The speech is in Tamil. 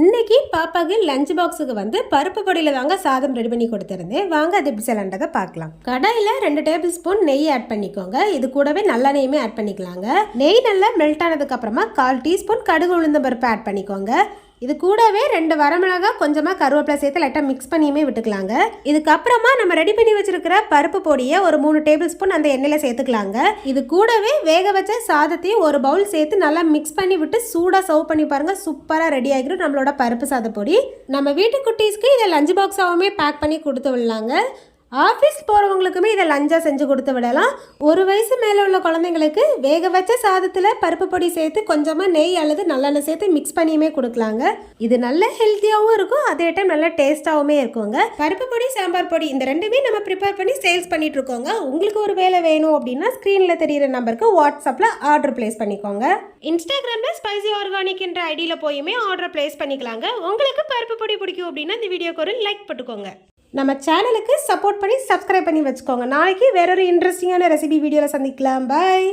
இன்னைக்கு பாப்பாக்கு லஞ்ச் பாக்ஸுக்கு வந்து பருப்பு பொடியில் தாங்க சாதம் ரெடி பண்ணி கொடுத்துருந்தேன். வாங்க அது எப்படி செய்யலான்றதை பார்க்கலாம். கடாயில் 2 டேபிள் ஸ்பூன் நெய் ஆட் பண்ணிக்கோங்க. இது கூடவே நல்லெண்ணெயுமே ஆட் பண்ணிக்கலாங்க. நெய் நல்லா மெல்ட் ஆனதுக்கு அப்புறமா 1/4 டீஸ்பூன் கடுகு உளுந்தம் பருப்பு ஆட் பண்ணிக்கோங்க. இது கூடவே 2 வரமிளகா கொஞ்சமாக கருவேப்பிலை சேர்த்து லைட்டாக மிக்ஸ் பண்ணியுமே விட்டுக்கலாங்க. இதுக்கப்புறமா நம்ம ரெடி பண்ணி வச்சிருக்கிற பருப்பு பொடியை ஒரு 3 டேபிள் ஸ்பூன் அந்த எண்ணெயில் சேர்த்துக்கலாங்க. இது கூடவே வேக வச்ச சாதத்தையும் ஒரு பவுல் சேர்த்து நல்லா மிக்ஸ் பண்ணி விட்டு சூடாக சர்வ் பண்ணி பாருங்க. சூப்பராக ரெடி ஆகிடும் நம்மளோட பருப்பு சாத பொடி. நம்ம வீட்டு குட்டீஸ்க்கு இதை லஞ்ச் பாக்ஸாகவுமே பேக் பண்ணி கொடுத்து விடலாங்க. ஆஃபீஸ் போகிறவங்களுக்குமே இதை லஞ்சாக செஞ்சு கொடுத்து விடலாம். 1 வயசு மேலே உள்ள குழந்தைங்களுக்கு வேக வச்ச சாதத்தில் பருப்பு பொடி சேர்த்து கொஞ்சமாக நெய் அல்லது நல்லெண்ணெய் சேர்த்து மிக்ஸ் பண்ணியுமே கொடுக்கலாங்க. இது நல்ல ஹெல்த்தியாகவும் இருக்கும், அதே டைம் நல்ல டேஸ்ட்டாகவுமே இருக்குங்க. பருப்பு பொடி சாம்பார் பொடி இந்த ரெண்டுமே நம்ம ப்ரிப்பேர் பண்ணி சேல்ஸ் பண்ணிட்டு இருக்கோங்க. உங்களுக்கு ஒரு வேலை வேணும் அப்படின்னா ஸ்க்ரீனில் தெரியிற நம்பருக்கு வாட்ஸ்அப்பில் ஆர்டர் பிளேஸ் பண்ணிக்கோங்க. இன்ஸ்டாகிராமில் ஸ்பைசி ஆர்கானிக் என்ற ஐடியில் போயுமே ஆர்டர் பிளேஸ் பண்ணிக்கலாங்க. உங்களுக்கு பருப்பு பொடி பிடிக்கும் அப்படின்னா இந்த வீடியோக்கு ஒரு லைக் போட்டுக்கோங்க. நம்ம சேனலுக்கு சப்போர்ட் பண்ணி சப்ஸ்கிரைப் பண்ணி வச்சுக்கோங்க. நாளைக்கு வேறொரு இன்ட்ரெஸ்டிங்கான ரெசிபி வீடியோவில் சந்திக்கலாம். பாய்.